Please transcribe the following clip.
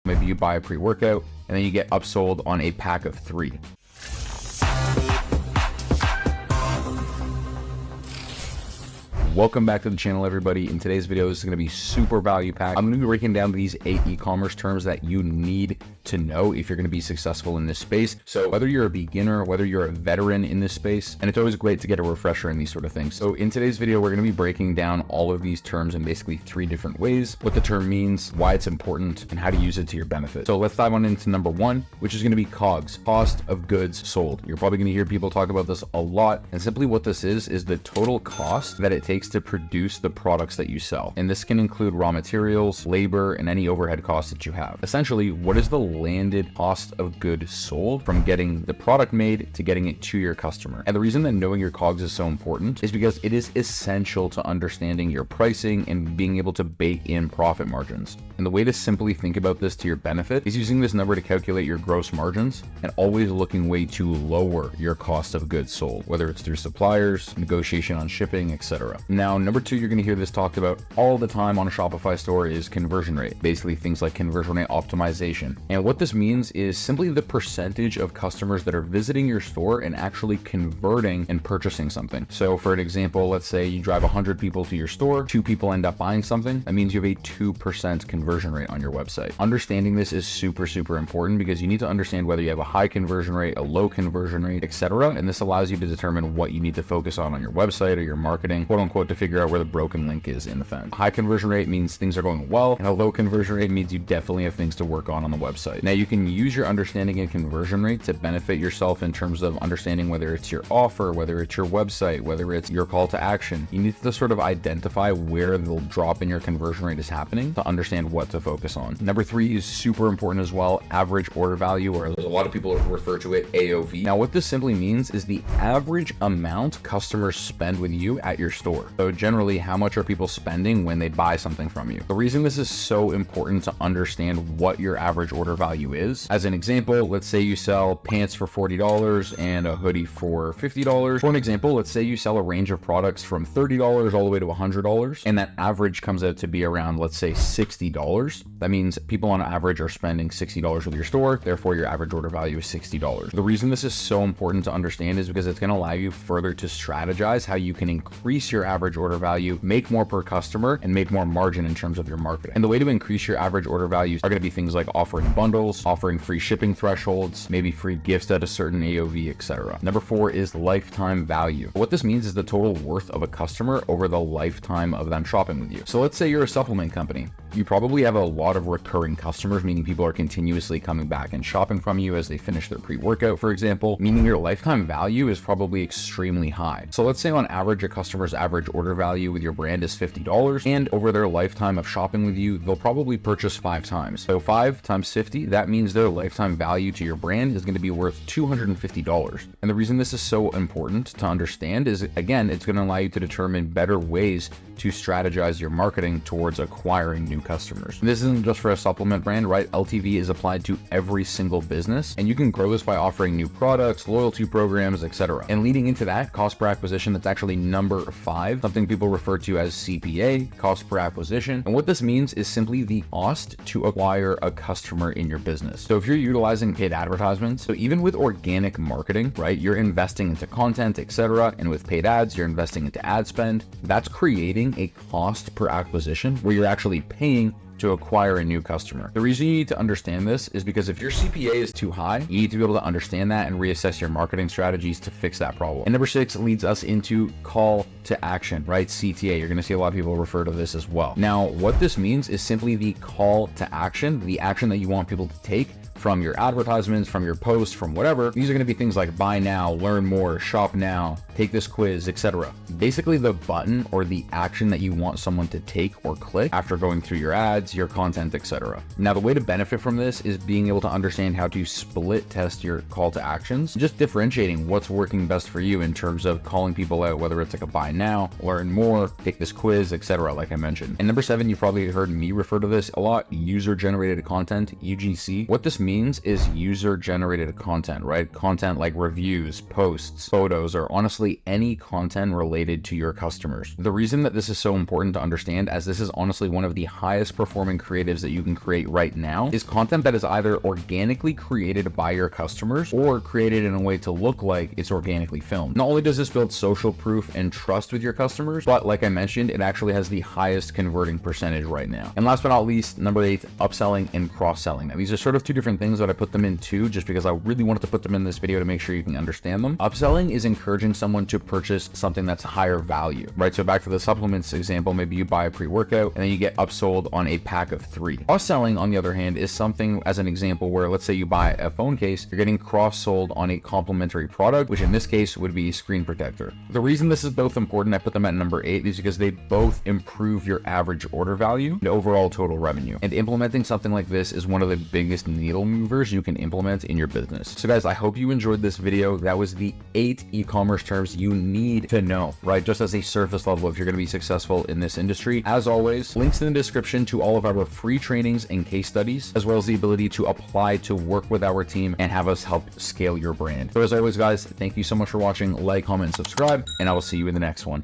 Maybe you buy a pre-workout and then you get upsold on a pack of 3. Welcome back to the channel, everybody. In today's video, this is going to be super value packed. I'm going to be breaking down these 8 e-commerce terms that you need to know if you're going to be successful in this space. So whether you're a beginner, whether you're a veteran in this space, and it's always great to get a refresher in these sort of things. So in today's video, we're going to be breaking down all of these terms in basically 3 different ways: what the term means, why it's important, and how to use it to your benefit. So let's dive on into number 1, which is going to be Cogs, cost of goods sold. You're probably going to hear people talk about this a lot, and simply what this is the total cost that it takes to produce the products that you sell. And this can include raw materials, labor, and any overhead costs that you have. Essentially, what is the landed cost of goods sold from getting the product made to getting it to your customer? And the reason that knowing your COGS is so important is because it is essential to understanding your pricing and being able to bake in profit margins. And the way to simply think about this to your benefit is using this number to calculate your gross margins and always looking way to lower your cost of goods sold, whether it's through suppliers, negotiation on shipping, etc. Now, number 2, you're going to hear this talked about all the time on a Shopify store is conversion rate. Basically things like conversion rate optimization. And what this means is simply the percentage of customers that are visiting your store and actually converting and purchasing something. So for an example, let's say you drive 100 people to your store, 2 people end up buying something. That means you have a 2% conversion rate on your website. Understanding this is super important because you need to understand whether you have a high conversion rate, a low conversion rate, etc. And this allows you to determine what you need to focus on your website or your marketing, quote unquote, to figure out where the broken link is in the fence. High conversion rate means things are going well, and a low conversion rate means you definitely have things to work on the website. Now, you can use your understanding in conversion rate to benefit yourself in terms of understanding whether it's your offer, whether it's your website, whether it's your call to action. You need to sort of identify where the drop in your conversion rate is happening to understand what to focus on. Number 3 is super important as well: average order value, or a lot of people refer to it AOV. Now, what this simply means is the average amount customers spend with you at your store. So generally, how much are people spending when they buy something from you? The reason this is so important to understand what your average order value is, as an example, let's say you sell pants for $40 and a hoodie for $50. For an example, let's say you sell a range of products from $30 all the way to $100, and that average comes out to be around, let's say, $60. That means people on average are spending $60 with your store, therefore your average order value is $60. The reason this is so important to understand is because it's going to allow you further to strategize how you can increase your average order value, make more per customer, and make more margin in terms of your marketing. And the way to increase your average order values are going to be things like offering bundles, offering free shipping thresholds, maybe free gifts at a certain AOV, etc. Number 4 is lifetime value. What this means is the total worth of a customer over the lifetime of them shopping with you. So let's say you're a supplement company. You probably have a lot of recurring customers, meaning people are continuously coming back and shopping from you as they finish their pre-workout, for example, meaning your lifetime value is probably extremely high. So let's say on average, a customer's average order value with your brand is $50, and over their lifetime of shopping with you, they'll probably purchase 5 times. So 5 times 50, that means their lifetime value to your brand is going to be worth $250. And the reason this is so important to understand is, again, it's going to allow you to determine better ways to strategize your marketing towards acquiring new customers. This isn't just for a supplement brand, right? LTV is applied to every single business, and you can grow this by offering new products, loyalty programs, etc. And leading into that, cost per acquisition, that's actually number 5, something people refer to as CPA, cost per acquisition. And what this means is simply the cost to acquire a customer in your business. So if you're utilizing paid advertisements, so even with organic marketing, right, you're investing into content, etc. And with paid ads, you're investing into ad spend. That's creating a cost per acquisition where you're actually paying to acquire a new customer. The reason you need to understand this is because if your CPA is too high, you need to be able to understand that and reassess your marketing strategies to fix that problem. And number 6 leads us into call to action, right? CTA. You're going to see a lot of people refer to this as well. Now, what this means is simply the call to action, the action that you want people to take from your advertisements, from your posts, from whatever. These are going to be things like buy now, learn more, shop now, take this quiz, etc. Basically the button or the action that you want someone to take or click after going through your ads, your content, etc. Now, the way to benefit from this is being able to understand how to split test your call to actions, just differentiating what's working best for you in terms of calling people out, whether it's like a buy now, learn more, take this quiz, etc. like I mentioned. And number 7, you've probably heard me refer to this a lot, user generated content, UGC. What this means means is user-generated content, right? Content like reviews, posts, photos, or honestly any content related to your customers. The reason that this is so important to understand, as this is honestly one of the highest performing creatives that you can create right now, is content that is either organically created by your customers or created in a way to look like it's organically filmed. Not only does this build social proof and trust with your customers, but like I mentioned, it actually has the highest converting percentage right now. And last but not least, number 8, upselling and cross-selling. Now, these are sort of two different things that I put them in too, just because I really wanted to put them in this video to make sure you can understand them. Upselling is encouraging someone to purchase something that's higher value, right? So back to the supplements example, maybe you buy a pre-workout and then you get upsold on a pack of 3. Cross-selling, on the other hand, is something, as an example, where let's say you buy a phone case, you're getting cross-sold on a complementary product, which in this case would be a screen protector. The reason this is both important, I put them at number 8, is because they both improve your average order value and overall total revenue. And implementing something like this is one of the biggest needle movers you can implement in your business. So guys, I hope you enjoyed this video. That was the 8 e-commerce terms you need to know, right? Just as a surface level if you're going to be successful in this industry. As always, links in the description to all of our free trainings and case studies, as well as the ability to apply to work with our team and have us help scale your brand. So as always, guys, thank you so much for watching. Like, comment, and subscribe, and I will see you in the next one.